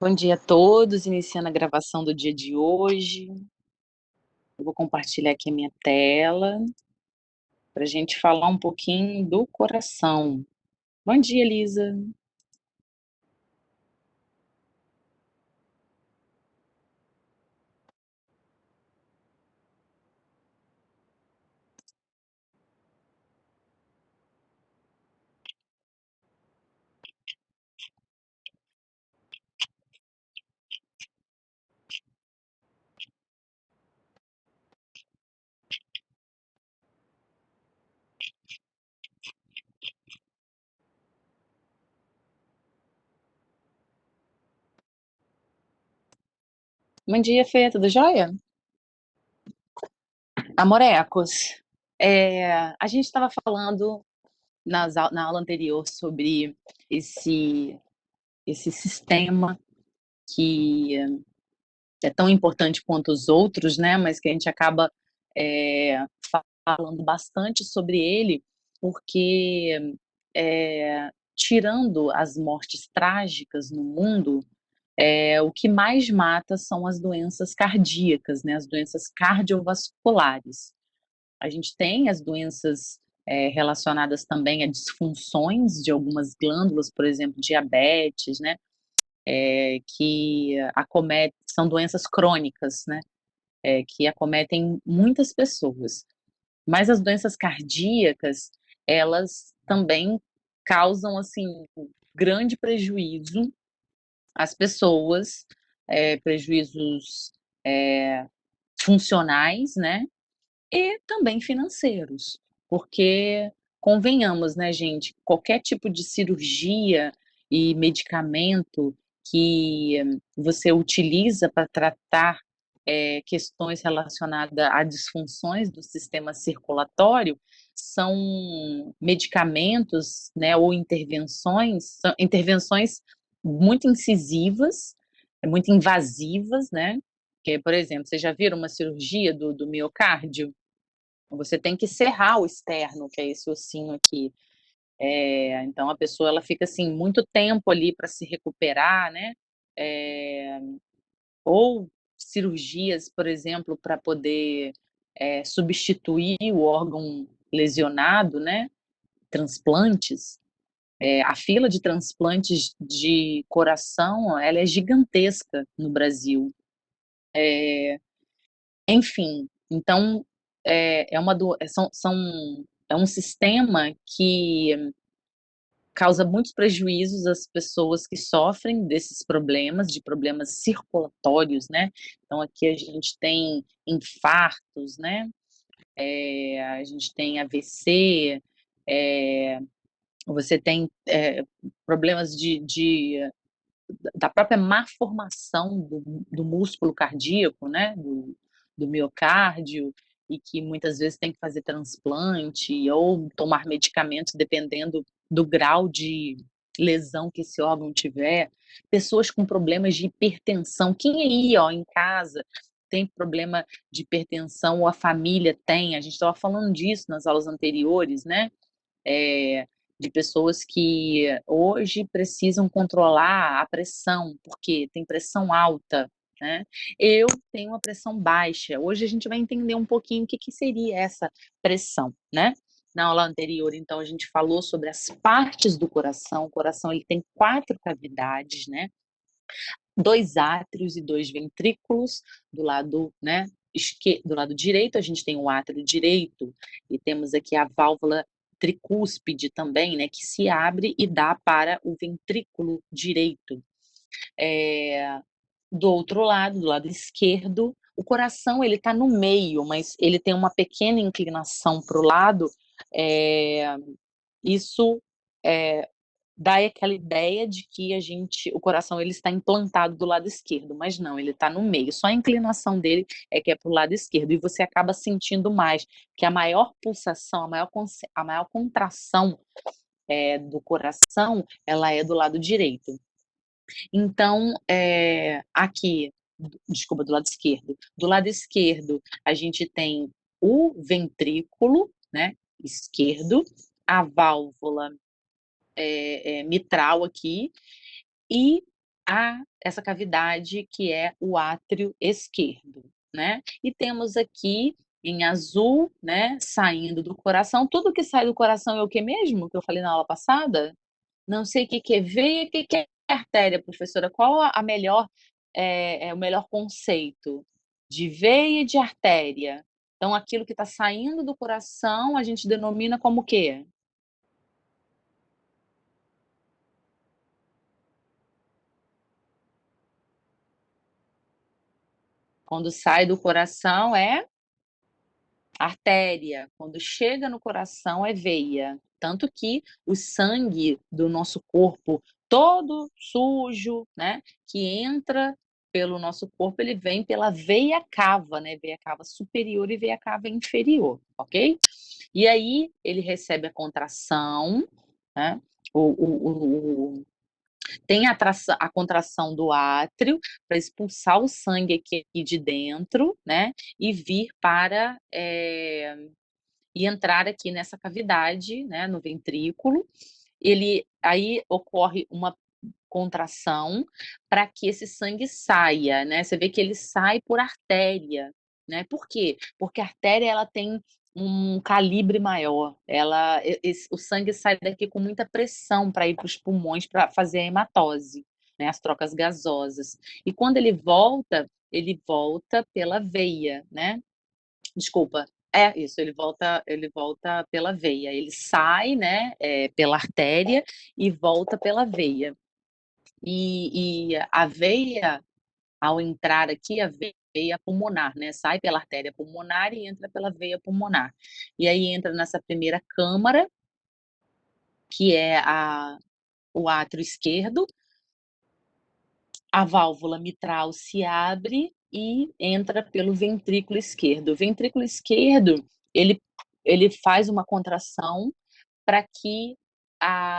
Bom dia a todos, iniciando a gravação do dia de hoje. Eu vou compartilhar aqui a minha tela para a gente falar um pouquinho do coração. Bom dia, Elisa. Bom dia, Fê, tudo jóia? Amorecos, a gente estava falando na aula anterior sobre esse sistema que é tão importante quanto os outros, né? Mas que a gente acaba é, falando bastante sobre ele, porque tirando as mortes trágicas no mundo, o que mais mata são as doenças cardíacas, né? As doenças cardiovasculares. A gente tem as doenças relacionadas também a disfunções de algumas glândulas, por exemplo, diabetes, né? Que acometem, são doenças crônicas, né? Que acometem muitas pessoas. Mas as doenças cardíacas, elas também causam, assim, grande prejuízo às pessoas, prejuízos funcionais, né? E também financeiros, porque convenhamos, né, gente, qualquer tipo de cirurgia e medicamento que você utiliza para tratar questões relacionadas a disfunções do sistema circulatório são medicamentos, né, ou intervenções, são intervenções muito incisivas, muito invasivas, né? Que, por exemplo, vocês já viram uma cirurgia do miocárdio? Você tem que serrar o externo, que é esse ossinho aqui. Então a pessoa ela fica assim muito tempo ali para se recuperar, né? É, ou cirurgias, por exemplo, para poder substituir o órgão lesionado, né? Transplantes. A fila de transplantes de coração, ela é gigantesca no Brasil. Enfim, então é um sistema que causa muitos prejuízos às pessoas que sofrem desses problemas, de problemas circulatórios, né? Então aqui a gente tem infartos, né? A gente tem AVC, você tem problemas da própria má formação do músculo cardíaco, né, do miocárdio, e que muitas vezes tem que fazer transplante ou tomar medicamentos dependendo do grau de lesão que esse órgão tiver. Pessoas com problemas de hipertensão, quem aí, ó, em casa tem problema de hipertensão ou a família tem, a gente estava falando disso nas aulas anteriores, né? é, de pessoas que hoje precisam controlar a pressão, porque tem pressão alta, né? Eu tenho uma pressão baixa. Hoje a gente vai entender um pouquinho o que, que seria essa pressão, né? Na aula anterior, então, a gente falou sobre as partes do coração. O coração ele tem 4 cavidades, né? 2 átrios e 2 ventrículos do lado, né, do lado direito. A gente tem o átrio direito e temos aqui a válvula tricúspide também, né, que se abre e dá para o ventrículo direito. Do outro lado, do lado esquerdo, o coração ele está no meio, mas ele tem uma pequena inclinação para o lado. É, isso é, dá aquela ideia de que o coração ele está implantado do lado esquerdo, mas não, ele está no meio. Só a inclinação dele é que é para o lado esquerdo e você acaba sentindo mais, que a maior pulsação, a maior contração do coração, ela é do lado direito. Então, aqui, desculpa, do lado esquerdo. Do lado esquerdo, a gente tem o ventrículo, né, esquerdo, a válvula mitral aqui, e a essa cavidade que é o átrio esquerdo, né. E temos aqui em azul, né, saindo do coração, tudo que sai do coração é o que mesmo, que eu falei na aula passada? Não sei o que que é veia, o que que é artéria, professora. Qual a melhor, o melhor conceito? De veia e de artéria. Então aquilo que está saindo do coração, a gente denomina como o quê? Quando sai do coração é artéria, quando chega no coração é veia. Tanto que o sangue do nosso corpo todo sujo, né, que entra pelo nosso corpo, ele vem pela veia cava, né, veia cava superior e veia cava inferior, ok? E aí ele recebe a contração, né, o tem a contração do átrio para expulsar o sangue aqui de dentro, né, e vir para, e entrar aqui nessa cavidade, né, no ventrículo. Ele aí ocorre uma contração para que esse sangue saia, né, você vê que ele sai por artéria, né, por quê? Porque a artéria ela tem um calibre maior, ela o sangue sai daqui com muita pressão para ir para os pulmões para fazer a hematose, né, as trocas gasosas. E quando ele volta pela veia, né, desculpa, é isso, ele volta pela veia, ele sai, né, pela artéria e volta pela veia. E a veia, ao entrar aqui, a veia pulmonar, né, sai pela artéria pulmonar e entra pela veia pulmonar. E aí entra nessa primeira câmara, que é a o átrio esquerdo, a válvula mitral se abre e entra pelo ventrículo esquerdo. O ventrículo esquerdo, ele ele faz uma contração para que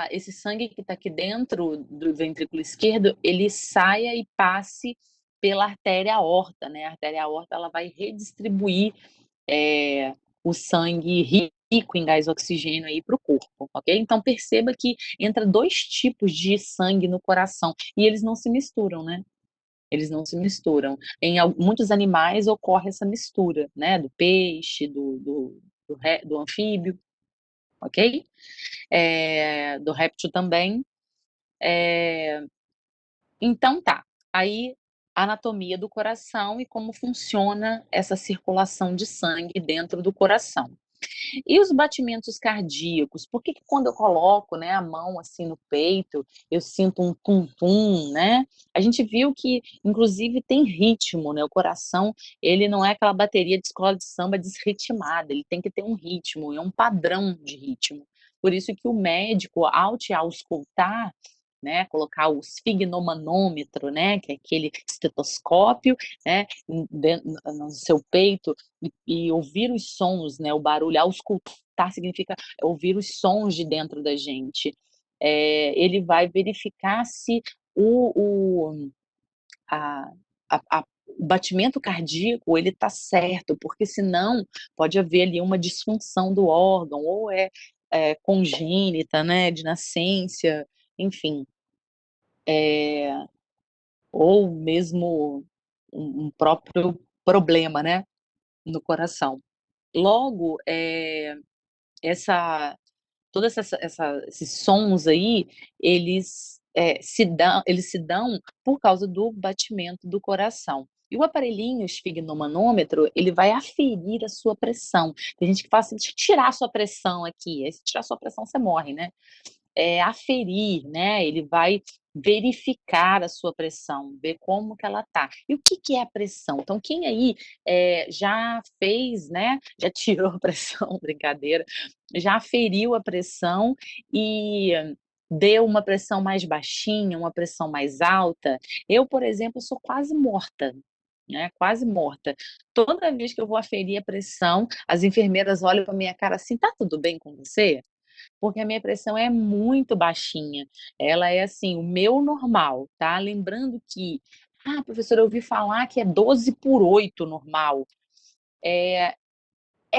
esse sangue que está aqui dentro do ventrículo esquerdo, ele saia e passe pela artéria aorta, né, a artéria aorta ela vai redistribuir, o sangue rico em gás oxigênio aí para o corpo, ok? Então perceba que entra 2 tipos de sangue no coração, e eles não se misturam, né, eles não se misturam. Em muitos animais ocorre essa mistura, né, do peixe, do anfíbio, ok? Do réptil também. Então tá, aí anatomia do coração e como funciona essa circulação de sangue dentro do coração. E os batimentos cardíacos? Por que que quando eu coloco, né, a mão, assim, no peito, eu sinto um tum-tum, né? A gente viu que inclusive tem ritmo, né, o coração, ele não é aquela bateria de escola de samba desritmada, ele tem que ter um ritmo, é um padrão de ritmo. Por isso que o médico, ao te auscultar, né, colocar o esfigmomanômetro, né, que é aquele estetoscópio, né, no seu peito e ouvir os sons, né, o barulho, auscultar significa ouvir os sons de dentro da gente. Ele vai verificar se o a o batimento cardíaco ele está certo, porque senão pode haver ali uma disfunção do órgão, ou congênita, né, de nascença, enfim, ou mesmo um próprio problema, né, no coração. Logo, essa todas esses sons aí, eles se dão por causa do batimento do coração. E o aparelhinho esfigmomanômetro, ele vai aferir a sua pressão. Tem gente que fala assim: "Deixa eu tirar a sua pressão aqui", aí se tirar a sua pressão você morre, né. Aferir, né, ele vai verificar a sua pressão, ver como que ela tá. E o que que é a pressão? Então quem aí, já fez, né, já tirou a pressão, brincadeira, já aferiu a pressão e deu uma pressão mais baixinha, uma pressão mais alta. Eu, por exemplo, sou quase morta, né, quase morta. Toda vez que eu vou aferir a pressão, as enfermeiras olham pra minha cara assim: "Tá tudo bem com você?" Porque a minha pressão é muito baixinha, ela é assim, o meu normal, tá. Lembrando que: "Ah, professora, eu ouvi falar que é 12/8 normal". É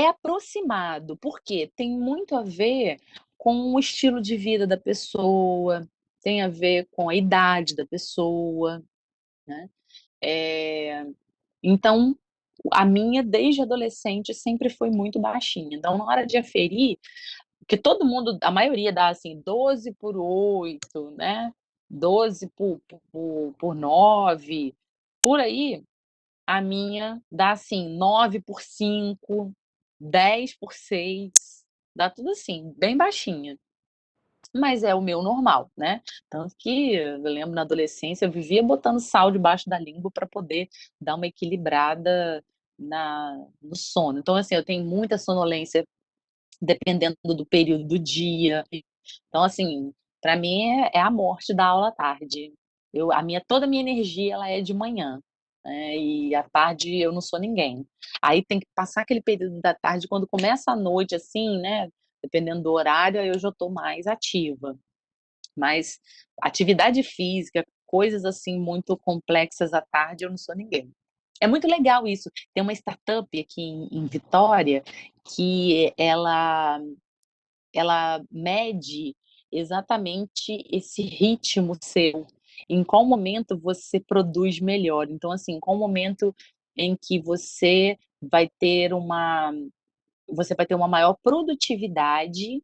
aproximado, porque tem muito a ver com o estilo de vida da pessoa, tem a ver com a idade da pessoa, né. Eh, então, a minha desde adolescente sempre foi muito baixinha, então na hora de aferir, porque todo mundo, a maioria dá assim 12 por 8, né, 12 por 9, por aí, a minha dá assim 9 por 5, 10 por 6, dá tudo assim, bem baixinha. Mas é o meu normal, né. Tanto que eu lembro na adolescência eu vivia botando sal debaixo da língua para poder dar uma equilibrada no sono. Então assim, eu tenho muita sonolência dependendo do período do dia. Então assim, para mim é a morte da aula à tarde. Toda a minha energia ela é de manhã, né, e à tarde eu não sou ninguém. Aí tem que passar aquele período da tarde, quando começa a noite, assim, né, dependendo do horário, aí eu já estou mais ativa. Mas atividade física, coisas assim muito complexas à tarde, eu não sou ninguém. É muito legal isso. Tem uma startup aqui em Vitória que ela mede exatamente esse ritmo seu, em qual momento você produz melhor. Então, assim, qual momento em que você vai ter uma maior produtividade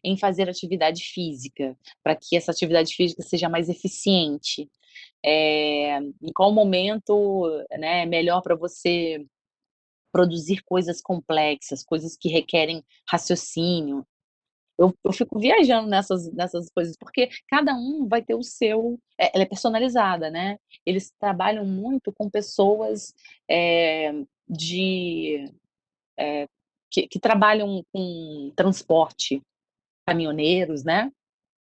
em fazer atividade física, para que essa atividade física seja mais eficiente. Em qual momento, né, é melhor para você produzir coisas complexas, coisas que requerem raciocínio. Eu fico viajando nessas coisas, porque cada um vai ter o seu, ela é personalizada, né. Eles trabalham muito com pessoas, de que trabalham com transporte, caminhoneiros, né,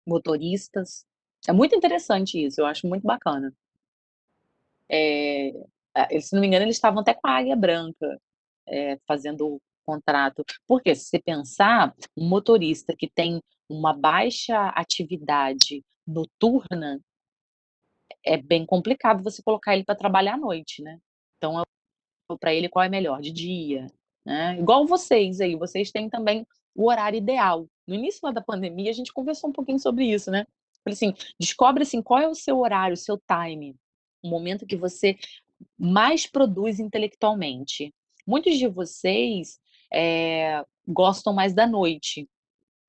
motoristas. É muito interessante isso, eu acho muito bacana. Eh, se não me engano, eles estavam até com a Águia Branca, fazendo contrato. Porque se você pensar, um motorista que tem uma baixa atividade noturna, é bem complicado você colocar ele para trabalhar à noite, né. Então, para ele qual é melhor? De dia, né. Igual vocês aí, vocês têm também o horário ideal. No início lá da pandemia, a gente conversou um pouquinho sobre isso, né. Falei assim: "Descobre, assim, qual é o seu horário, o seu time, o momento que você mais produz intelectualmente". Muitos de vocês, gostam mais da noite.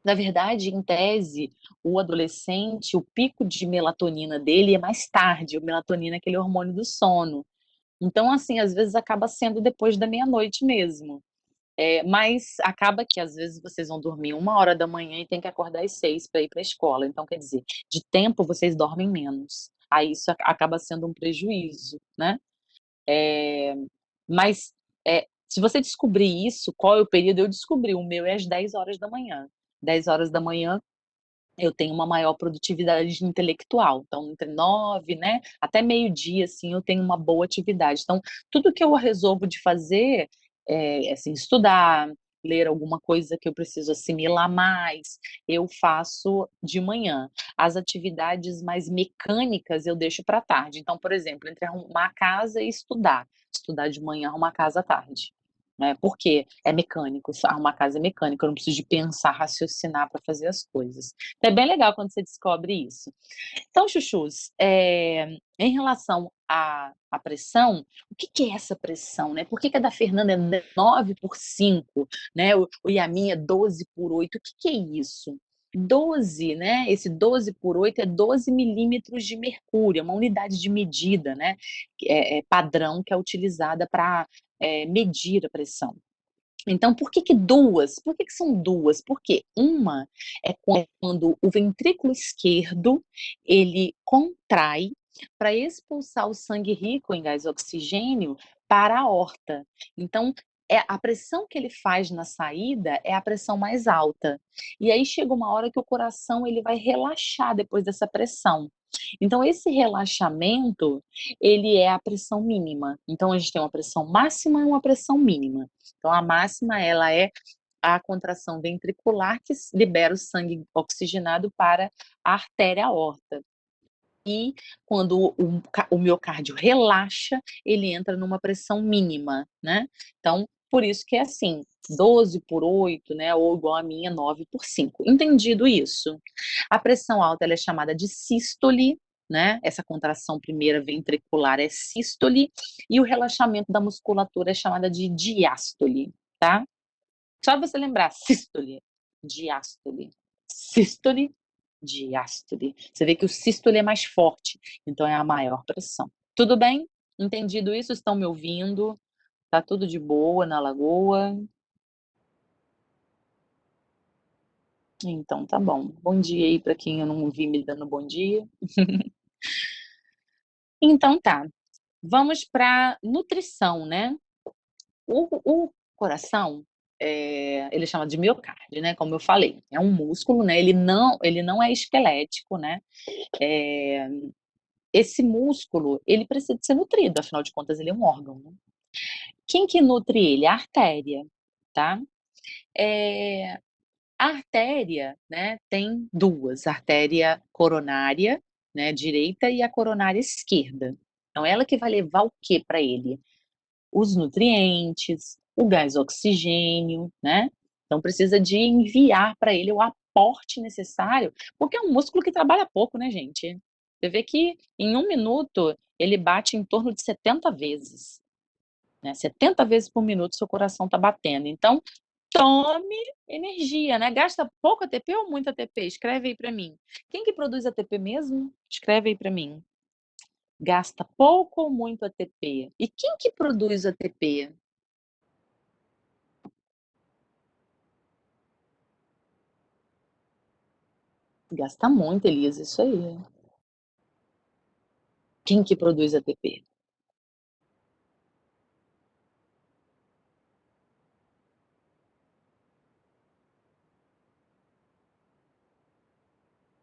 Na verdade, em tese, o adolescente, o pico de melatonina dele é mais tarde, o melatonina é aquele hormônio do sono. Então, assim, às vezes acaba sendo depois da meia-noite mesmo. Mas acaba que às vezes vocês vão dormir 1 hora da manhã e tem que acordar às 6 para ir para a escola, então quer dizer, de tempo vocês dormem menos. Aí isso acaba sendo um prejuízo, né. Eh, mas, se você descobrir isso, qual é o período, eu descobri, o meu é às 10 horas da manhã. 10 horas da manhã eu tenho uma maior produtividade intelectual, então entre 9, né, até meio-dia, assim, eu tenho uma boa atividade. Então, tudo que eu resolvo de fazer, assim, estudar, ler alguma coisa que eu preciso assimilar mais, eu faço de manhã. As atividades mais mecânicas eu deixo para tarde. Então, por exemplo, entre arrumar a casa e estudar de manhã, arrumar a casa à tarde, né, porque é mecânico, arrumar a casa é mecânico, eu não preciso de pensar, raciocinar para fazer as coisas. É bem legal quando você descobre isso. Então, chuchus, em relação à pressão, o que que é essa pressão, né? Por que que a da Fernanda é 9 por 5, né, e a minha 12 por 8, o que que é isso? 12, né, esse 12 por 8 é 12 milímetros de mercúrio, é uma unidade de medida, né, que é padrão, que é utilizada para medir a pressão. Então, por que que 2? Por que que são 2? Porque uma é quando o ventrículo esquerdo, ele contrai para expulsar o sangue rico em gás oxigênio para a aorta. Então, a pressão que ele faz na saída é a pressão mais alta. E aí chega uma hora que o coração ele vai relaxar depois dessa pressão. Então esse relaxamento, ele é a pressão mínima. Então a gente tem uma pressão máxima e uma pressão mínima. Então a máxima ela é a contração ventricular que libera o sangue oxigenado para a artéria aorta. E quando o miocárdio relaxa, ele entra numa pressão mínima, né. Então por isso que é assim, 12 por 8, né, ou igual a minha 9 por 5. Entendido isso, a pressão alta ela é chamada de sístole, né, essa contração primeira ventricular é sístole, e o relaxamento da musculatura é chamada de diástole, tá? Só você lembrar, sístole, diástole, sístole, diástole. Você vê que o sístole é mais forte, então é a maior pressão. Tudo bem? Entendido isso? Estão me ouvindo? Tá tudo de boa na lagoa? Então tá bom. Bom dia aí para quem eu não vi me dando bom dia. Então tá, vamos para nutrição, né. O coração, ele chama de miocárdio, né, como eu falei, é um músculo, né, ele não é esquelético, né, eh, esse músculo, ele precisa de ser nutrido, afinal de contas ele é um órgão, né. Quem que nutre ele? A artéria, tá. Eh, a artéria, né, tem 2, a artéria coronária, né, direita e a coronária esquerda. Então ela que vai levar o quê para ele? Os nutrientes, o gás oxigênio, né. Então precisa de enviar para ele o aporte necessário, porque é um músculo que trabalha pouco, né, gente. Você vê que em 1 minuto ele bate em torno de 70 vezes, né, 70 vezes por minuto seu coração está batendo, então tome energia, né. Gasta pouco ATP ou muito ATP? Escreve aí para mim. Quem que produz ATP mesmo? Escreve aí para mim. Gasta pouco ou muito ATP? E quem que produz ATP? Gasta muito, Elisa, isso aí. Quem que produz ATP?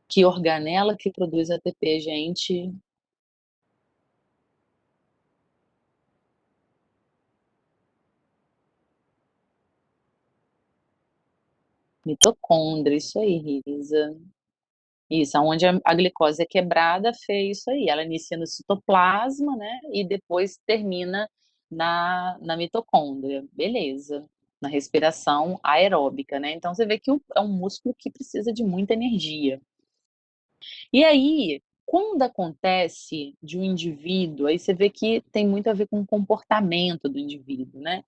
Que organela que produz ATP, gente? Mitocôndria, isso aí, Elisa. Isso, aonde a glicose é quebrada, fez isso aí, ela inicia no citoplasma, né, e depois termina na mitocôndria, beleza. Na respiração aeróbica, né, então você vê que é um músculo que precisa de muita energia. E aí, quando acontece de um indivíduo, aí você vê que tem muito a ver com o comportamento do indivíduo, né.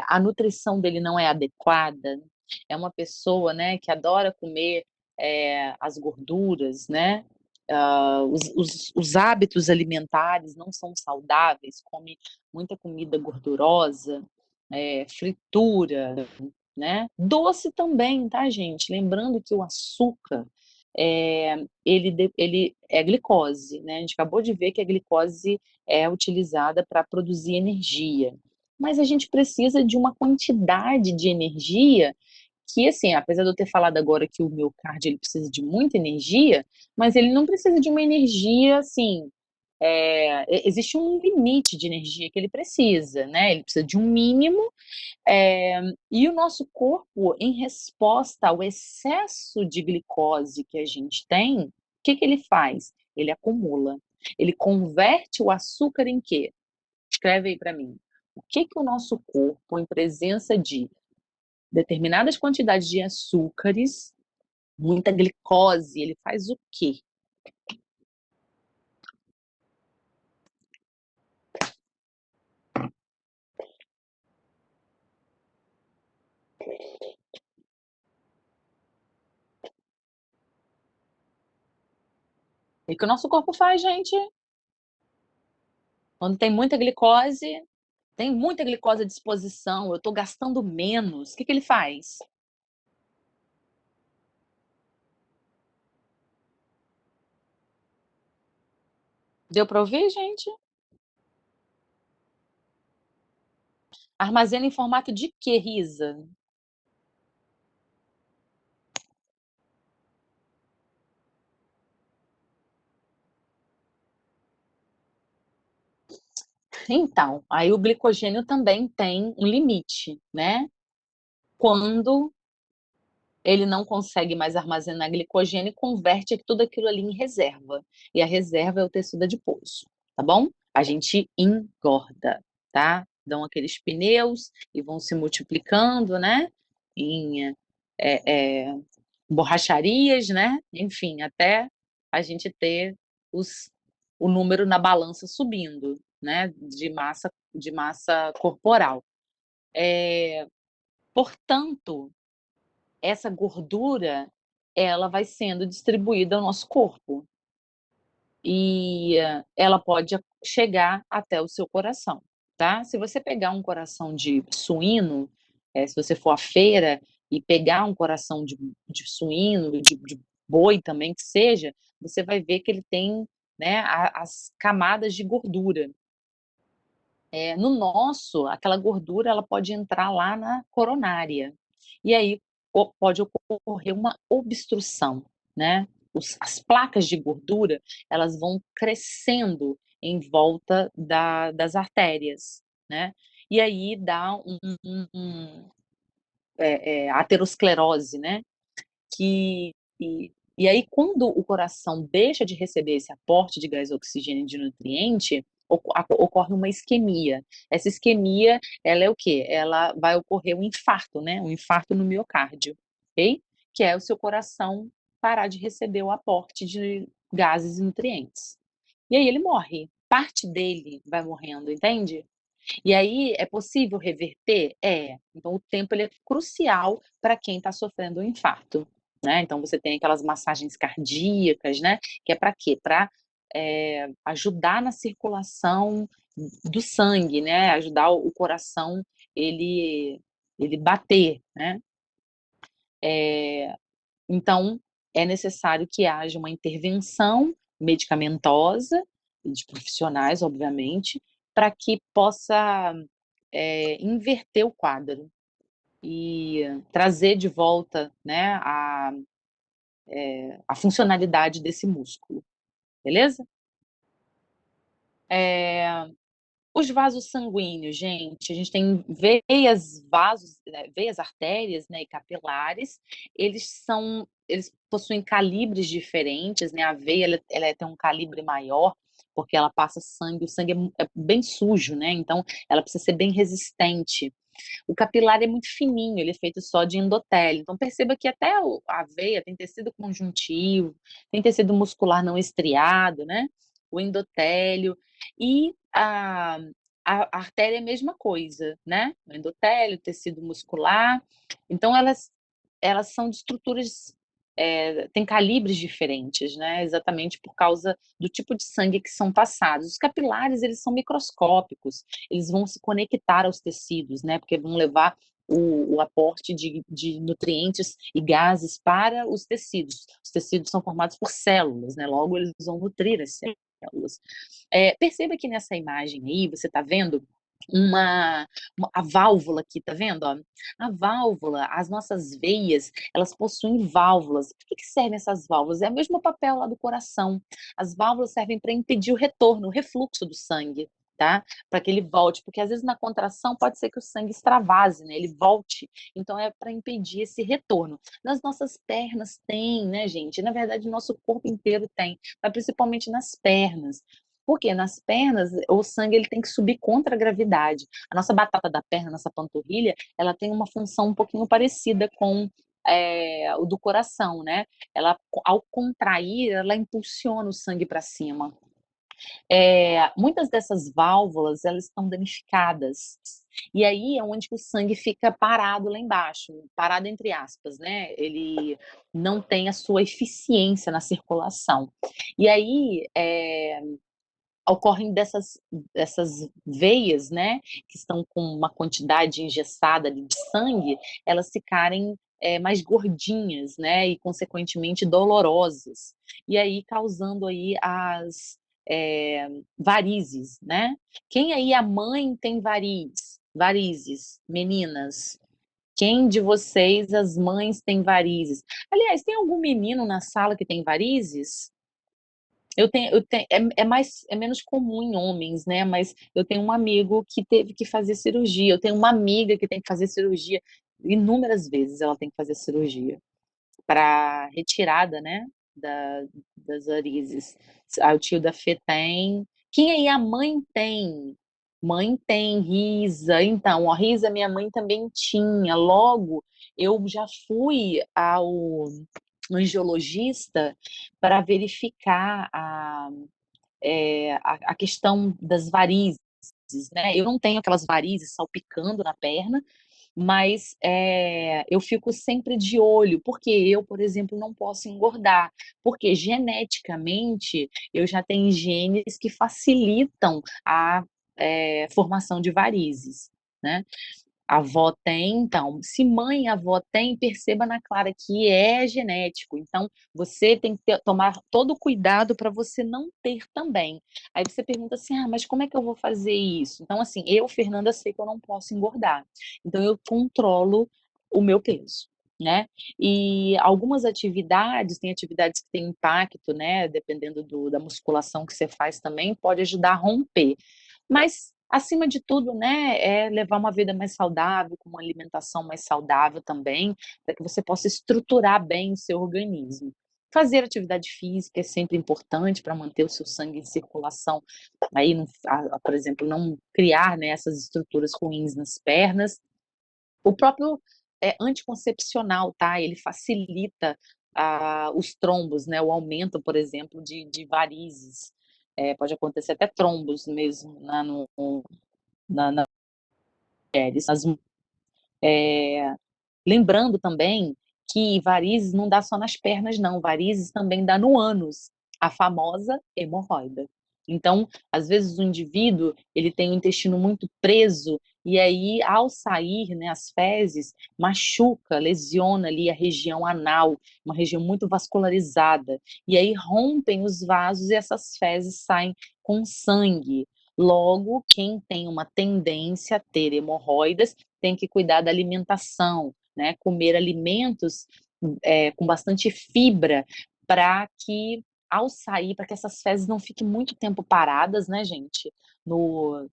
A nutrição dele não é adequada, é uma pessoa, né, que adora comer, as gorduras, né, os hábitos alimentares não são saudáveis, come muita comida gordurosa, fritura, né. Doce também, tá, gente? Lembrando que o açúcar, ele é glicose, né, a gente acabou de ver que a glicose é utilizada para produzir energia. Mas a gente precisa de uma quantidade de energia que, assim, apesar de eu ter falado agora que o miocárdio ele precisa de muita energia, mas ele não precisa de uma energia, assim, existe um limite de energia que ele precisa, né, ele precisa de um mínimo, e o nosso corpo, em resposta ao excesso de glicose que a gente tem, o que que ele faz? Ele acumula. Ele converte o açúcar em quê? Escreve aí para mim. O que que o nosso corpo, em presença de determinadas quantidades de açúcares, muita glicose, ele faz o quê? O que que o nosso corpo faz, gente? Quando tem muita glicose à disposição, eu estou gastando menos, o que que ele faz? Deu para ouvir, gente? Armazena em formato de quê, Risa? Então, aí o glicogênio também tem um limite, né. Quando ele não consegue mais armazenar glicogênio e converte tudo aquilo ali em reserva, e a reserva é o tecido adiposo, tá bom? A gente engorda, tá? dão aqueles pneus e vão se multiplicando, né, em, borracharias, né, enfim, até a gente ter os o número na balança subindo, né, de massa corporal. Portanto, essa gordura, ela vai sendo distribuída ao nosso corpo, e ela pode chegar até o seu coração, tá. Se você pegar um coração de suíno, se você for à feira e pegar um coração de suíno, de boi também que seja, você vai ver que ele tem, né, as camadas de gordura. No nosso, aquela gordura ela pode entrar lá na coronária, e aí pode ocorrer uma obstrução, né. As placas de gordura, elas vão crescendo em volta das artérias, né, e aí dá aterosclerose, né, que e aí quando o coração deixa de receber esse aporte de gás, oxigênio e de nutriente, ocorre uma isquemia. Essa isquemia, ela é o quê? Ela vai ocorrer um infarto, né, um infarto no miocárdio, ok? Que é o seu coração parar de receber o aporte de gases e nutrientes. E aí ele morre, parte dele vai morrendo, entende? E aí, é possível reverter? É. Então o tempo ele é crucial para quem está sofrendo um infarto, né. Então você tem aquelas massagens cardíacas, né, que é para quê? Para ajudar na circulação do sangue, né, ajudar o coração ele bater, né. Então é necessário que haja uma intervenção medicamentosa, de profissionais obviamente, para que possa inverter o quadro e trazer de volta, né, a funcionalidade desse músculo, beleza? Eh, os vasos sanguíneos, gente, a gente tem veias, artérias, né, e capilares, eles possuem calibres diferentes, né, a veia ela tem um calibre maior, porque ela passa sangue, o sangue é bem sujo, né, então ela precisa ser bem resistente. O capilar é muito fininho, ele é feito só de endotélio, então perceba que até a veia tem tecido conjuntivo, tem tecido muscular não estriado, né, o endotélio e a artéria é a mesma coisa, né, o endotélio, tecido muscular, então elas são de estruturas, têm calibres diferentes, né, exatamente por causa do tipo de sangue que são passados. Os capilares, eles são microscópicos, eles vão se conectar aos tecidos, né, porque vão levar o aporte de nutrientes e gases para os tecidos. Os tecidos são formados por células, né, logo eles vão nutrir as células. Perceba que nessa imagem aí, você está vendo uma a válvula aqui, tá vendo, ó? A válvula, as nossas veias, elas possuem válvulas. Para que servem essas válvulas? É o mesmo papel lá do coração. As válvulas servem para impedir o retorno, o refluxo do sangue, tá? Para que ele volte, porque às vezes na contração pode ser que o sangue extravase, né, ele volte, então é para impedir esse retorno. Nas nossas pernas tem, né, gente, na verdade o nosso corpo inteiro tem, mas principalmente nas pernas. Por quê? Nas pernas, o sangue ele tem que subir contra a gravidade. A nossa batata da perna, a nossa panturrilha, ela tem uma função um pouquinho parecida com, o do coração, né. Ela, ao contrair, ela impulsiona o sangue para cima. Muitas dessas válvulas, elas estão danificadas, e aí é onde que o sangue fica parado lá embaixo, parado entre aspas, né, ele não tem a sua eficiência na circulação. E aí, ocorrem dessas veias, né, que estão com uma quantidade engessada ali de sangue, elas ficarem, mais gordinhas, né, e consequentemente dolorosas. E aí causando aí varizes, né. Quem aí a mãe tem varizes, meninas? Quem de vocês as mães têm varizes? Aliás, tem algum menino na sala que tem varizes? Eu tenho é menos comum em homens, né, mas eu tenho um amigo que teve que fazer cirurgia, eu tenho uma amiga que tem que fazer cirurgia, inúmeras vezes ela tem que fazer cirurgia, para retirada, né, da das varizes. O tio da Fê tem. Quem aí a mãe tem? Mãe tem, Risa. Então, ó, Risa, minha mãe também tinha. Logo, eu já fui ao angiologista para verificar a questão das varizes, né? Eu não tenho aquelas varizes salpicando na perna, mas eu fico sempre de olho, porque eu, por exemplo, não posso engordar, porque geneticamente eu já tenho genes que facilitam a formação de varizes, né? A avó tem, então, se mãe e avó tem, perceba na clara que é genético. Então, você tem que tomar todo o cuidado para você não ter também. Aí você pergunta assim: ah, mas como é que eu vou fazer isso? Então, assim, eu, Fernanda, sei que eu não posso engordar. Então, eu controlo o meu peso, né? E algumas atividades, tem atividades que têm impacto, né? Dependendo da musculação que você faz também, pode ajudar a romper. Mas, acima de tudo, né, é levar uma vida mais saudável, com uma alimentação mais saudável também, para que você possa estruturar bem o seu organismo. Fazer atividade física é sempre importante para manter o seu sangue em circulação, aí, não, por exemplo, não criar, né, essas estruturas ruins nas pernas. O próprio anticoncepcional, tá? Ele facilita os trombos, né? O aumento, por exemplo, de varizes. Pode acontecer até trombos mesmo nas mulheres. Lembrando também que varizes não dá só nas pernas, não. Varizes também dá no ânus, a famosa hemorroida. Então, às vezes o indivíduo ele tem o intestino muito preso e aí, ao sair, né, as fezes, machuca, lesiona ali a região anal, uma região muito vascularizada. E aí rompem os vasos e essas fezes saem com sangue. Logo, quem tem uma tendência a ter hemorroidas tem que cuidar da alimentação, né? Comer alimentos com bastante fibra para que ao sair, para que essas fezes não fiquem muito tempo paradas, né, gente,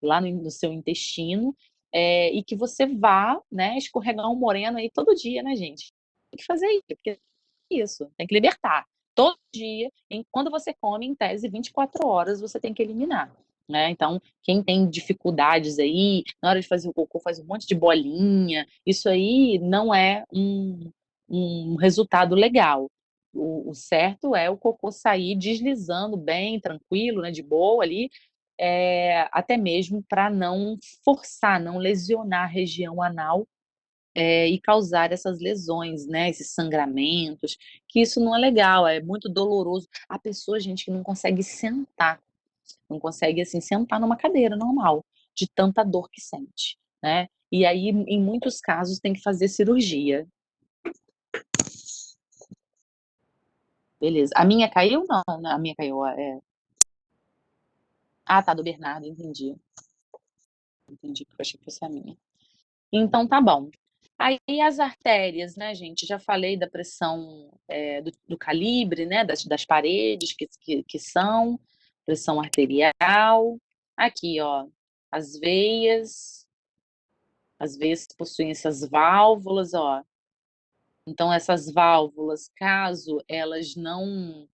lá no seu intestino, e que você vá, né, escorregar um moreno aí todo dia, né, gente? Tem que fazer isso, porque isso, tem que libertar. Todo dia, quando você come, em tese, 24 horas você tem que eliminar. Né? Então, quem tem dificuldades aí, na hora de fazer o cocô, faz um monte de bolinha, isso aí não é um resultado legal. O certo é o cocô sair deslizando bem, tranquilo, né, de boa ali, até mesmo para não forçar, não lesionar a região anal e causar essas lesões, né, esses sangramentos, que isso não é legal, é muito doloroso. A pessoa, gente, que não consegue sentar, não consegue, assim, sentar numa cadeira normal, de tanta dor que sente, né. E aí, em muitos casos, tem que fazer cirurgia. Beleza. A minha caiu? Não, né, a minha caiu, Ah, tá, do Bernardo, entendi. Entendi, porque eu achei que fosse a minha. Então tá bom. Aí as artérias, né, gente, já falei da pressão, do calibre, né, das paredes que são, pressão arterial. Aqui, ó, as as veias possuem essas válvulas, ó. Então essas válvulas, caso elas não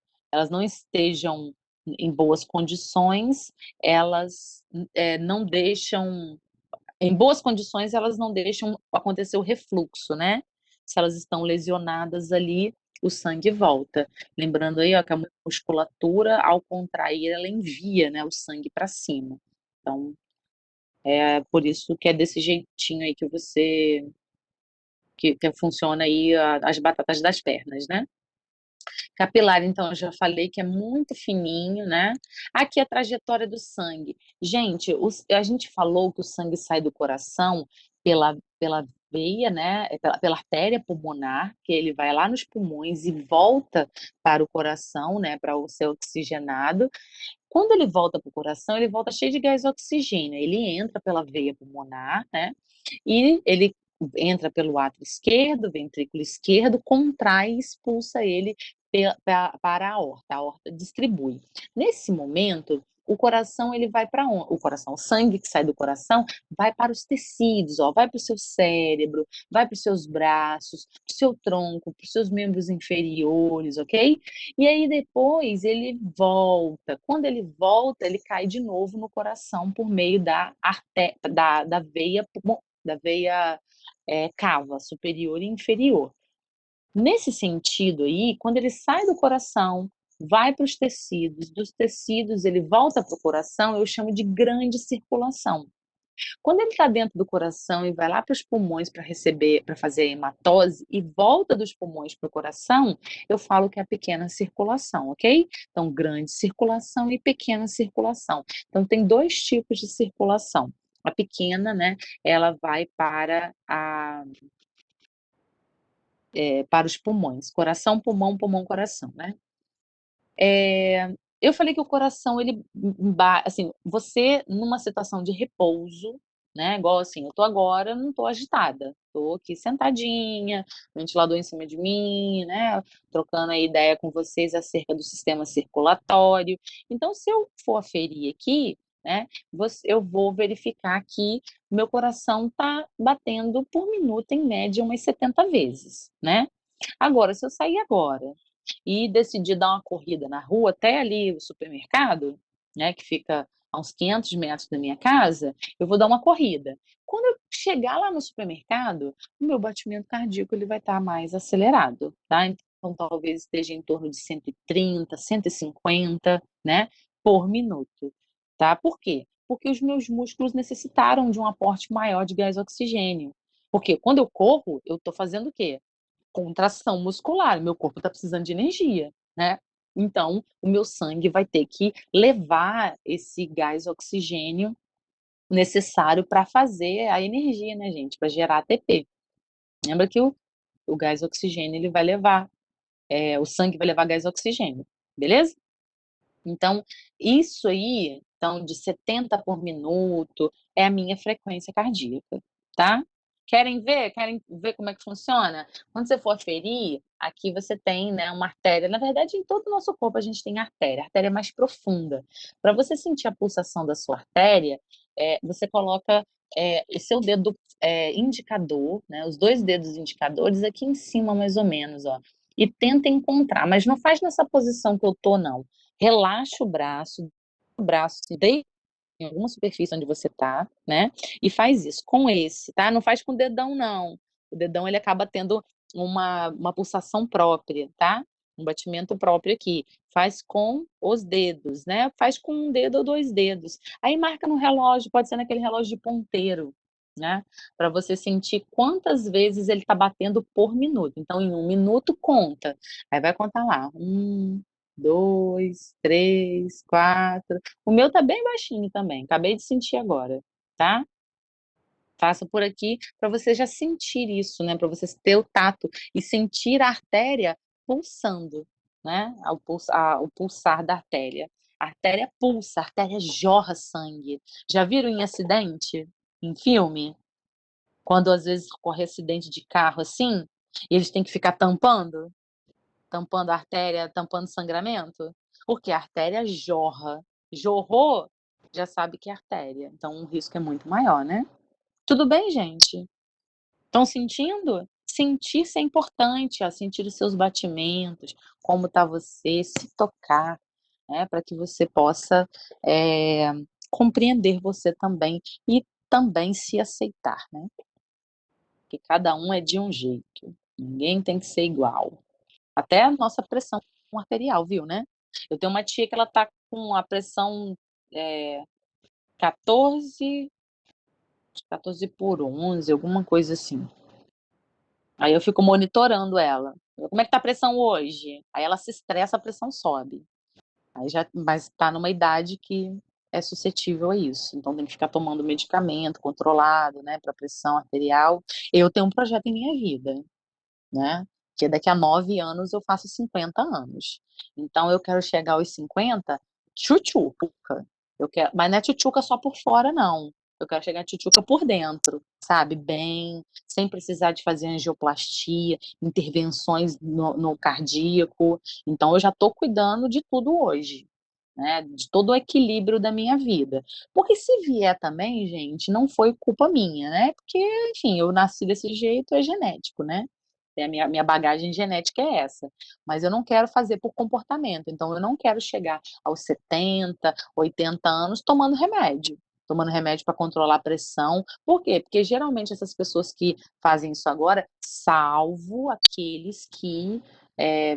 estejam em boas condições, elas, não deixam em boas condições, elas não deixam acontecer o refluxo, né? Se elas estão lesionadas ali, o sangue volta. Lembrando aí, ó, que a musculatura, ao contrair, ela envia, né, o sangue para cima. Então, é por isso que é desse jeitinho aí que que funciona aí as batatas das pernas, né? Capilar, então, eu já falei que é muito fininho, né? Aqui a trajetória do sangue. Gente, a gente falou que o sangue sai do coração pela veia, né? Pela artéria pulmonar, que ele vai lá nos pulmões e volta para o coração, né? Para o ser oxigenado. Quando ele volta para o coração, ele volta cheio de gás oxigênio. Ele entra pela veia pulmonar, né? E ele entra pelo átrio esquerdo, ventrículo esquerdo, contrai e expulsa ele para a aorta distribui. Nesse momento, o coração ele vai para onde? O coração, o sangue que sai do coração vai para os tecidos, ó, vai para o seu cérebro, vai para os seus braços, para o seu tronco, para os seus membros inferiores, ok? E aí depois ele volta. Quando ele volta, ele cai de novo no coração por meio da veia, da veia cava, superior e inferior. Nesse sentido aí, quando ele sai do coração, vai para os tecidos, dos tecidos ele volta para o coração, eu chamo de grande circulação. Quando ele está dentro do coração e vai lá para os pulmões para receber, para fazer a hematose e volta dos pulmões para o coração, eu falo que é a pequena circulação, ok? Então, grande circulação e pequena circulação. Então, tem dois tipos de circulação. A pequena, né, ela vai para os pulmões, coração, pulmão, pulmão, coração, né? Eu falei que o coração ele assim, você numa situação de repouso, né, igual assim, eu tô agora, não tô agitada, tô aqui sentadinha, ventilador em cima de mim, né, trocando aí ideia com vocês acerca do sistema circulatório. Então, se eu for aferir aqui, né, eu vou verificar que meu coração tá batendo por minuto, em média, umas 70 vezes, né. Agora, se eu sair agora e decidir dar uma corrida na rua até ali o supermercado, né, que fica a uns 500 metros da minha casa, eu vou dar uma corrida. Quando eu chegar lá no supermercado, o meu batimento cardíaco ele vai estar mais acelerado, tá? Então talvez esteja em torno de 130, 150, né, por minuto, tá? Por quê? Porque os meus músculos necessitaram de um aporte maior de gás oxigênio. Porque quando eu corro, eu estou fazendo o quê? Contração muscular, meu corpo está precisando de energia, né. Então, o meu sangue vai ter que levar esse gás oxigênio necessário para fazer a energia, né, gente, para gerar ATP. Lembra que o gás oxigênio ele vai levar, o sangue vai levar gás oxigênio, beleza? Então, isso aí, então de 70 por minuto, é a minha frequência cardíaca, tá. Querem ver como é que funciona? Quando você for ferir, aqui você tem, né, uma artéria na verdade em todo o nosso corpo a gente tem artéria, a artéria é mais profunda. Para você sentir a pulsação da sua artéria, você coloca, o seu dedo, indicador, né, os 2 dedos indicadores aqui em cima mais ou menos, ó, e tenta encontrar, mas não faz nessa posição que eu tô não. Relaxa o braço se deita em alguma superfície onde você tá, né, e faz isso com esse, tá, não faz com o dedão não, o dedão ele acaba tendo uma pulsação própria, tá, um batimento próprio aqui. Faz com os dedos, né, faz com um dedo ou 2 dedos. Aí marca no relógio, pode ser naquele relógio de ponteiro, né, para você sentir quantas vezes ele tá batendo por minuto. Então em 1 minuto conta, aí vai contar lá, 2, 3, 4. O meu tá bem baixinho também, acabei de sentir agora, tá. Faça por aqui para você já sentir isso, né, para você ter o tato e sentir a artéria pulsando, né, o pulsar da artéria. A artéria pulsa, a artéria jorra sangue. Já viram em acidente, em filme? Quando às vezes ocorre acidente de carro, assim, e eles têm que ficar tampando a artéria, tampando sangramento, porque a artéria jorra. Jorrou, já sabe que é artéria, então o risco é muito maior, né. Tudo bem, gente? Estão sentindo? Sentir-se é importante, ó, sentir os seus batimentos, como está você, se tocar, né, para que você possa, eh, compreender você também e também se aceitar, né, porque cada um é de um jeito, ninguém tem que ser igual. Até a nossa pressão arterial, viu, né. Eu tenho uma tia que ela tá com a pressão, eh, 14, 14/11, alguma coisa assim. Aí eu fico monitorando ela. "Como é que tá a pressão hoje?". Aí ela se estressa, a pressão sobe. Aí já mas tá numa idade que é suscetível a isso, então tem que ficar tomando medicamento controlado, né, pra pressão arterial. Eu tenho um projeto em minha vida, né, que daqui a 9 anos eu faço 50 anos. Então eu quero chegar aos 50 tchutchuca, mas não é tchutchuca só por fora não, eu quero chegar tchutchuca por dentro, sabe, bem, sem precisar de fazer angioplastia, intervenções no cardíaco, então eu já tô cuidando de tudo hoje, né, de todo o equilíbrio da minha vida. Porque se vier também, gente, não foi culpa minha, né, porque, enfim, eu nasci desse jeito, é genético, né, a minha bagagem genética é essa, mas eu não quero fazer por comportamento, então eu não quero chegar aos 70, 80 anos tomando remédio para controlar a pressão. Por quê? Porque geralmente essas pessoas que fazem isso agora, salvo aqueles que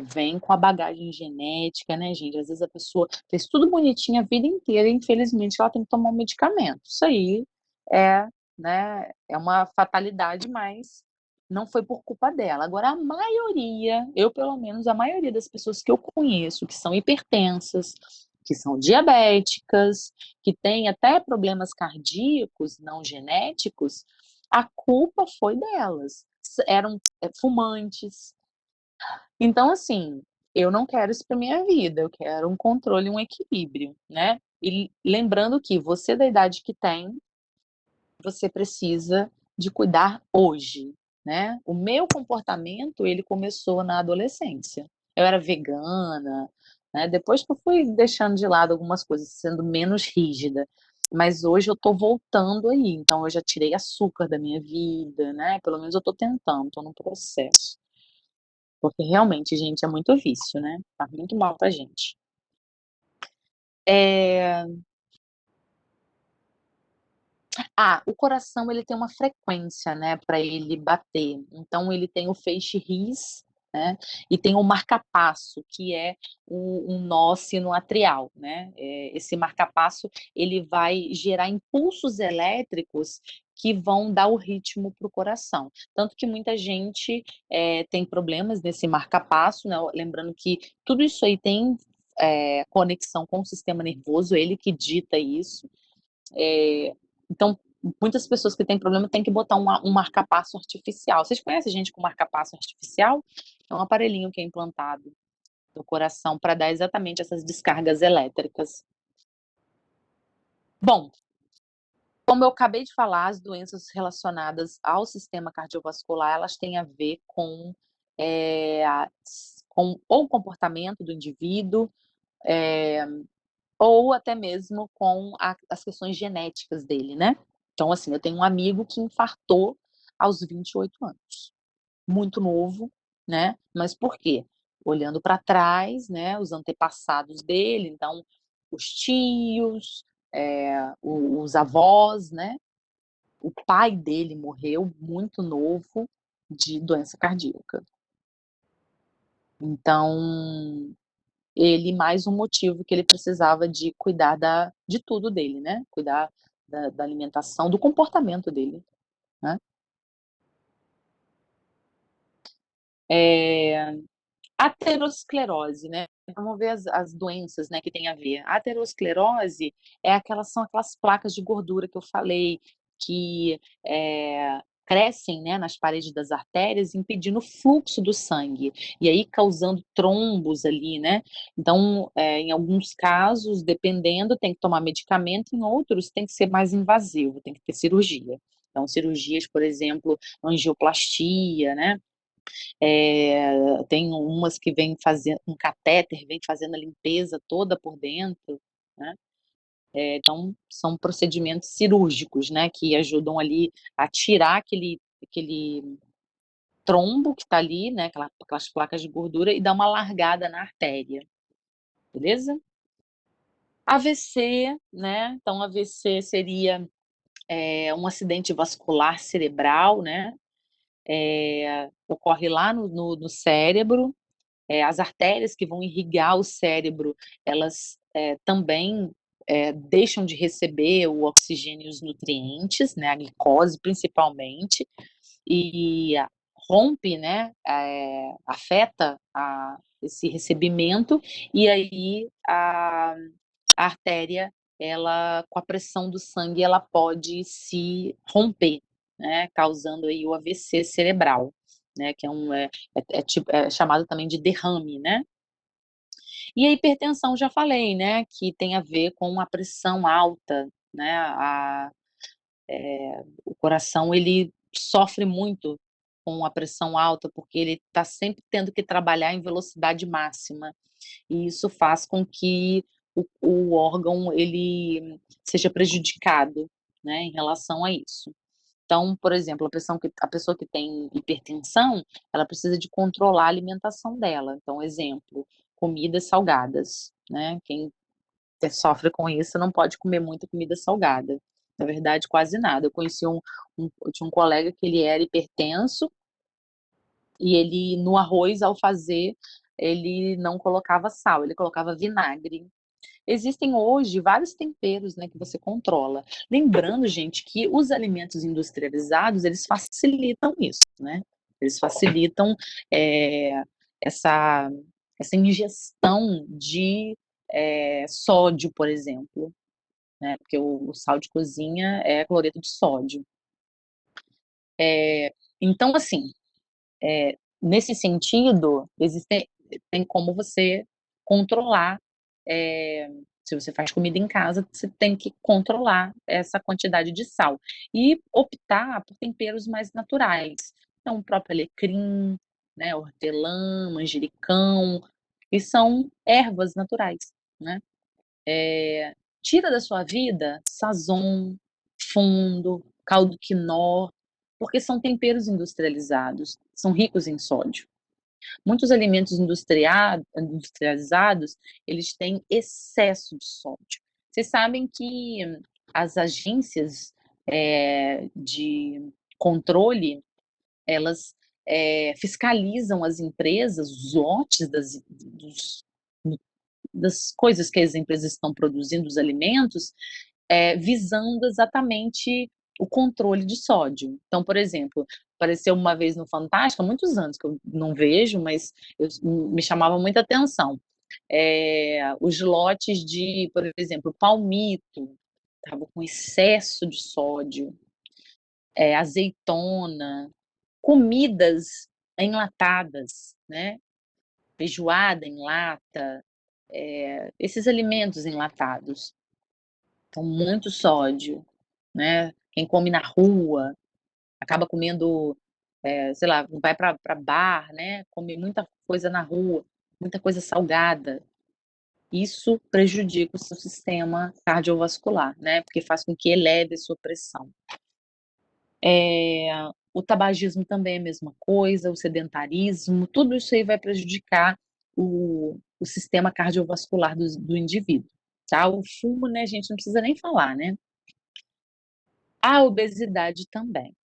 vem com a bagagem genética, né, gente? Às vezes a pessoa fez tudo bonitinho a vida inteira e infelizmente ela tem que tomar um medicamento. Isso aí é, né, é uma fatalidade, mas não foi por culpa dela. Agora a maioria, eu pelo menos, a maioria das pessoas que eu conheço que são hipertensas, que são diabéticas, que têm até problemas cardíacos não genéticos, a culpa foi delas. Eram fumantes, então, assim, eu não quero isso para minha vida, eu quero um controle, um equilíbrio, né. E lembrando que você da idade que tem, você precisa de cuidar hoje, né. O meu comportamento, ele começou na adolescência. Eu era vegana, né, depois que eu fui deixando de lado algumas coisas, sendo menos rígida, mas hoje eu tô voltando aí, então eu já tirei açúcar da minha vida, né, pelo menos eu tô tentando, tô no processo. Porque realmente, gente, é muito vício, né, faz muito mal pra gente. Eh, o coração ele tem uma frequência, né, pra ele bater, então ele tem o feixe-His, né, e tem o marca-passo, que é um nó sino-atrial, né, esse marca-passo ele vai gerar impulsos elétricos que vão dar o ritmo para o coração. Tanto que muita gente, tem problemas nesse marca-passo, né, lembrando que tudo isso aí tem, conexão com o sistema nervoso, ele que dita isso, então, muitas pessoas que têm problema têm que botar um marca-passo artificial. Vocês conhecem gente com marca-passo artificial? É um aparelhinho que é implantado no coração para dar exatamente essas descargas elétricas. Bom, como eu acabei de falar, as doenças relacionadas ao sistema cardiovascular, elas têm a ver com, com ou o comportamento do indivíduo, eh, ou até mesmo com as questões genéticas dele, né. Então, assim, eu tenho um amigo que infartou aos 28 anos, muito novo, né, mas por quê? Olhando para trás, né, os antepassados dele, então, os tios, os avós, né, o pai dele morreu muito novo de doença cardíaca. Então, ele mais um motivo que ele precisava de cuidar de tudo dele, né, cuidar da alimentação, do comportamento dele, né. Eh, aterosclerose, né, vamos ver as doenças, né, que tem a ver. A aterosclerose são aquelas placas de gordura que eu falei, que, crescem, né, nas paredes das artérias, impedindo o fluxo do sangue, e aí causando trombos ali, né. Então, em alguns casos, dependendo, tem que tomar medicamento, em outros tem que ser mais invasivo, tem que ter cirurgia. Então cirurgias, por exemplo, angioplastia, né, tem umas que vêm fazendo um catéter, vem fazendo a limpeza toda por dentro, né. Então são procedimentos cirúrgicos, né, que ajudam ali a tirar aquele trombo que está ali, né, aquelas placas de gordura e dar uma largada na artéria, beleza? AVC, né, então AVC seria, um acidente vascular cerebral, né, ocorre lá no cérebro. As artérias que vão irrigar o cérebro, elas, também, deixam de receber o oxigênio e os nutrientes, né, a glicose principalmente, e rompe, né, afeta esse recebimento, e aí a artéria, ela com a pressão do sangue, ela pode se romper, né, causando aí o AVC cerebral, né, que é chamado também de derrame, né. E a hipertensão já falei, né, que tem a ver com a pressão alta, né, o coração ele sofre muito com a pressão alta, porque ele está sempre tendo que trabalhar em velocidade máxima, e isso faz com que o órgão ele seja prejudicado, né, em relação a isso. Então, por exemplo, a pessoa que tem hipertensão, ela precisa de controlar a alimentação dela. Então, exemplo, comidas salgadas, né, quem sofre com isso não pode comer muita comida salgada. Na verdade, quase nada. Eu tinha um colega que ele era hipertenso e ele, no arroz, ao fazer, ele não colocava sal, ele colocava vinagre. Existem hoje vários temperos, né, que você controla. Lembrando, gente, que os alimentos industrializados, eles facilitam isso, né? Eles facilitam essa, essa ingestão de sódio, por exemplo, né? Porque o sal de cozinha é cloreto de sódio. Então, assim, nesse sentido, tem como você controlar. é, Se você faz comida em casa, você tem que controlar essa quantidade de sal e optar por temperos mais naturais. Então, o próprio alecrim, né, hortelã, manjericão, que são ervas naturais, né? Tira da sua vida sazon, fundo, caldo quinó, porque são temperos industrializados, são ricos em sódio. Muitos alimentos industrializados, eles têm excesso de sódio. Vocês sabem que as agências de controle, elas fiscalizam as empresas, os lotes das coisas que as empresas estão produzindo, os alimentos, visando exatamente o controle de sódio. Então, por exemplo, apareceu uma vez no Fantástico, há muitos anos que eu não vejo, mas me chamava muita atenção. Os lotes de, por exemplo, palmito, estava com excesso de sódio, azeitona, comidas enlatadas, né? Feijoada em lata, esses alimentos enlatados. Então, muito sódio, né? Quem come na rua acaba comendo, sei lá, vai para bar, né? Come muita coisa na rua, muita coisa salgada. Isso prejudica o seu sistema cardiovascular, né? Porque faz com que eleve a sua pressão. O tabagismo também é a mesma coisa, o sedentarismo, tudo isso aí vai prejudicar o sistema cardiovascular do indivíduo, tá? O fumo, né, a gente não precisa nem falar, né? A obesidade também,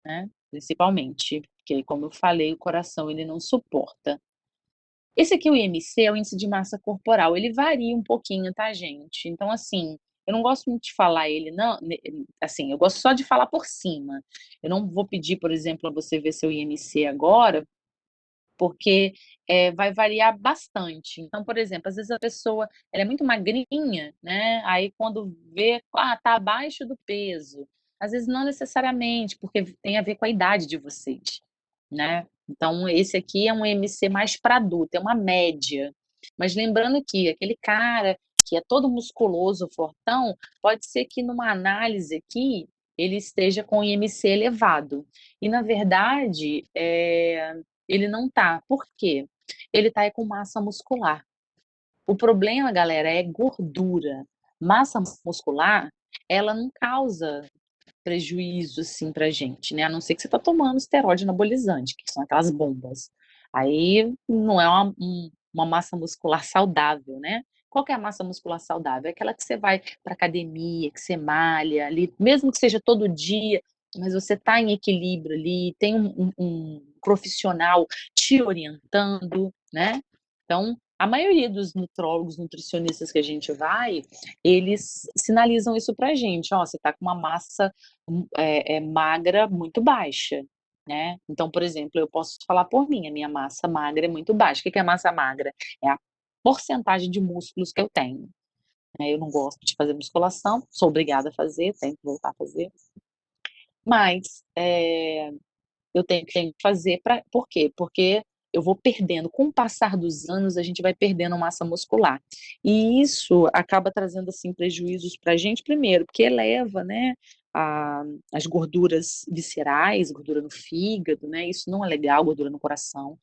né? Principalmente, porque como eu falei, o coração ele não suporta. Esse aqui, o IMC, é o índice de massa corporal. Ele varia um pouquinho, tá, gente? Então, assim, eu não gosto muito de falar ele, não, assim, eu gosto só de falar por cima. Eu não vou pedir, por exemplo, a você ver seu IMC agora, porque vai variar bastante. Então, por exemplo, às vezes a pessoa ela é muito magrinha, né? Aí quando vê, tá abaixo do peso. Às vezes não necessariamente, porque tem a ver com a idade de vocês, né? Então, esse aqui é um MC mais para adulto, é uma média. Mas lembrando que aquele cara que é todo musculoso, fortão, pode ser que numa análise aqui ele esteja com IMC elevado. E, na verdade, ele não tá. Por quê? Ele tá aí com massa muscular. O problema, galera, é gordura. Massa muscular, ela não causa prejuízo, assim, pra gente, né? A não ser que você tá tomando esteroide anabolizante, que são aquelas bombas. Aí não é uma massa muscular saudável, né? Qual que é a massa muscular saudável? É aquela que você vai para academia, que você malha ali, mesmo que seja todo dia, mas você está em equilíbrio ali, tem um profissional te orientando, né? Então, a maioria dos nutrólogos, nutricionistas que a gente vai, eles sinalizam isso pra gente, ó, você tá com uma massa magra muito baixa, né? Então, por exemplo, eu posso falar por mim, a minha massa magra é muito baixa. O que é massa magra? É a porcentagem de músculos que eu tenho, né? Eu não gosto de fazer musculação, sou obrigada a fazer, tenho que voltar a fazer, mas eu tenho que fazer. Por quê? Porque eu vou perdendo, com o passar dos anos, a gente vai perdendo massa muscular. E isso acaba trazendo, assim, prejuízos para a gente, primeiro, porque eleva, né, as gorduras viscerais, gordura no fígado, né, isso não é legal, gordura no coração.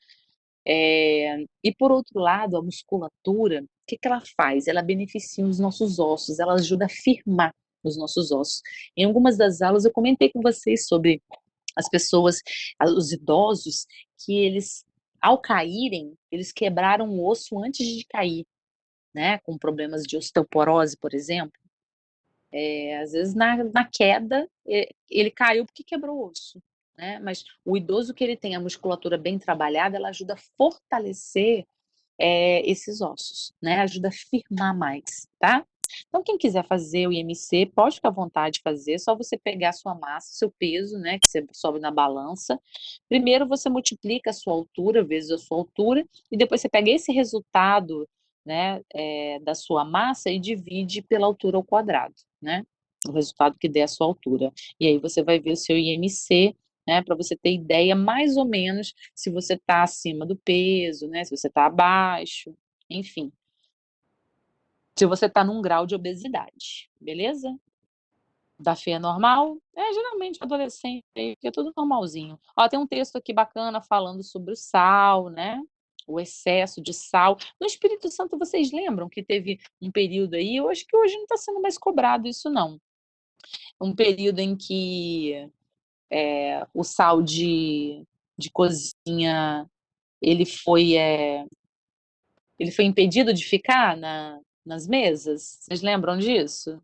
E por outro lado, a musculatura, o que que ela faz? Ela beneficia os nossos ossos, ela ajuda a firmar os nossos ossos. Em algumas das aulas eu comentei com vocês sobre as pessoas, os idosos, que eles, ao caírem, eles quebraram o osso antes de cair, né, com problemas de osteoporose, por exemplo. Às vezes na queda, ele caiu porque quebrou o osso, né, mas o idoso que ele tem a musculatura bem trabalhada, ela ajuda a fortalecer esses ossos, né, ajuda a firmar mais, tá. Então quem quiser fazer o IMC pode ficar à vontade de fazer, é só você pegar a sua massa, seu peso, né, que você sobe na balança. Primeiro você multiplica a sua altura vezes a sua altura, e depois você pega esse resultado, né, da sua massa e divide pela altura ao quadrado, né, o resultado que der a sua altura. E aí você vai ver o seu IMC, né, para você ter ideia mais ou menos se você está acima do peso, né, se você está abaixo, enfim, se você está num grau de obesidade, beleza? Da feia normal? Geralmente adolescente aí, que é tudo normalzinho. Ó, tem um texto aqui bacana falando sobre o sal, né, o excesso de sal. No Espírito Santo, vocês lembram que teve um período aí, eu acho que hoje não está sendo mais cobrado isso não, um período em que, o sal de cozinha, ele foi, ele foi impedido de ficar nas mesas? Vocês lembram disso?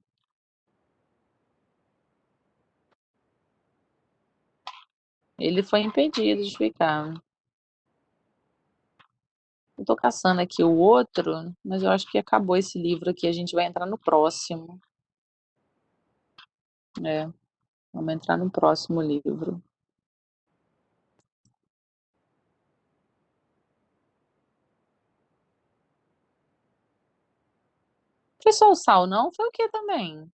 Ele foi impedido de ficar. Eu tô caçando aqui o outro, mas eu acho que acabou esse livro aqui, a gente vai entrar no próximo. É, vamos entrar no próximo livro. Foi só o sal, não? Foi o que também?